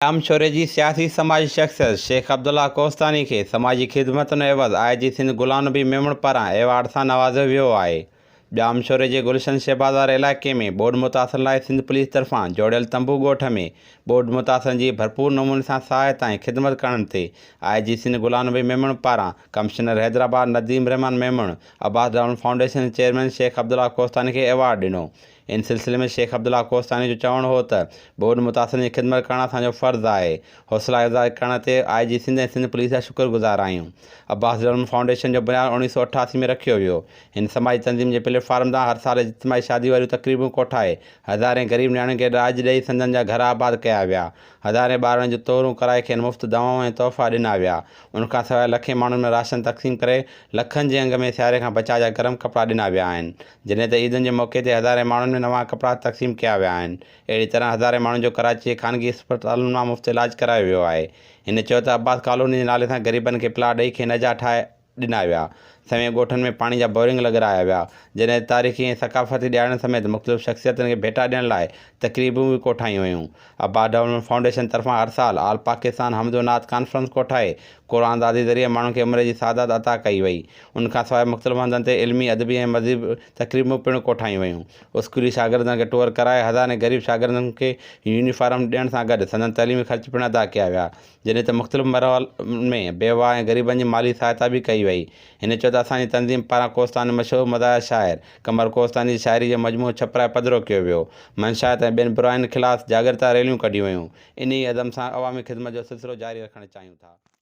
जामशोरे जी सियासी समाजी शख्सियत शेख अब्दुल्ला कोस्तानी के समाजी ख़िदमतुनि एवज़ IG सिंध गुलाम नबी मेमण पारां एवार्ड सां नवाज़ियो वियो आहे। जामशोरे जे गुलशन शहबाज़ार इलाइक़े में बोॾि मुतासिरनि लाइ सिंध पुलिस तरफ़ां जोड़ियल तंबू ॻोठ में बोॾि मुतासिरनि जी भरपूर नमूने सां सहायता ऐं ख़िदमत करण ते IG सिंध गुलाम नबी मेमण पारां commissioner Hyderabad Nadeem Rehman Memon Abbas development foundation chairman Sheikh Abdullah कोस्तानी खे एवार्ड ॾिनो। इन सिलसिले में शेख अब्दुल्ला कोस्तानी जो चवणु हो त बोॾि मुतासिरनि जी ख़िदमत करणु असांजो फ़र्ज़ु आहे। हौसला अफ़ज़ाई करण ते IG सिंध ऐं सिंध पुलिस जा शुक्रगुज़ार आहियूं। अब्बास डेवलपमेंट फाउंडेशन जो बुनियादु 1988 में रखियो वियो। हिन समाजी तंज़ीम जे प्लेटफार्म तां हर साल इज्तिमाही शादी वारियूं तक़रीबूं कोठाए हज़ारे ग़रीब नियाणियुनि खे ॾाज ॾेई संदनि जा घर आबाद कया विया। हज़ारे ॿारनि जूं तोरूं कराए खेनि मुफ़्त दवाऊं ऐं तोहफ़ा ॾिना विया। उनखां सवाइ लखे माण्हुनि में राशन तक़सीम करे लखनि जे अंग में सियारे खां बचाव जा गरम कपिड़ा ॾिना विया आहिनि। जॾहिं त ईदनि जे मौक़े ते हज़ारे माण्हुनि में नवां कपिड़ा तक़सीम कया विया आहिनि। अहिड़ी तरह हज़ारे माण्हुनि जो कराची जे ख़ानगी अस्पतालुनि मां मुफ़्त इलाजु करायो वियो आहे। हिन चयो त अब्बास कॉलोनी जे नाले सां ग़रीबनि खे प्लाट ॾेई खेनि अजा ठाहे ॾिना विया। सवें ॻोठनि में पाणी जा बोरिंग लॻाराया विया। जॾहिं तारीख़ी ऐं सक़ाफ़ती ॾियारनि समेत मुख़्तलिफ़ शख़्सियतुनि खे भेटा ॾियण लाइ तक़रीबूं बि कोठायूं वयूं। अब्बास डेवलपमेंट फाउंडेशन तरफ़ां हर साल ऑल पाकिस्तान हम्दो नात कॉन्फ्रेंस कोठाए क़ुरान दादी ज़रिए माण्हुनि खे उमिरि जी सादात अता कई वई। उनखां सवाइ मुख़्तलिफ़ हंधनि ते इल्मी अदबी ऐं मज़ीद तक़रीबूं पिणु कोठायूं वयूं। स्कूली शागिर्दनि खे टूर कराए हज़ारे ग़रीब शागिर्दनि खे यूनिफॉर्म ॾियण सां गॾु संदनि तइलीमी ख़र्च पिणु अदा कया विया। जॾहिं त मुख़्तलिफ़ मरहलनि में बेवा ऐं ग़रीबनि जी माली सहायता बि कई वई। हिन चयो त असांजी तंज़ीम पारां कोस्तानी मशहूरु मदाह शाइर कमर कोस्तानी जी शाइरी जो मजमूओ छपराए पधिरो कयो वियो। मंशायत ऐं ॿियनि बुराइनि ख़िलाफ़ु जागृता रैलियूं कढियूं वयूं। इन ई अदम सां अवामी ख़िदमत जो सिलसिलो जारी रखणु चाहियूं था।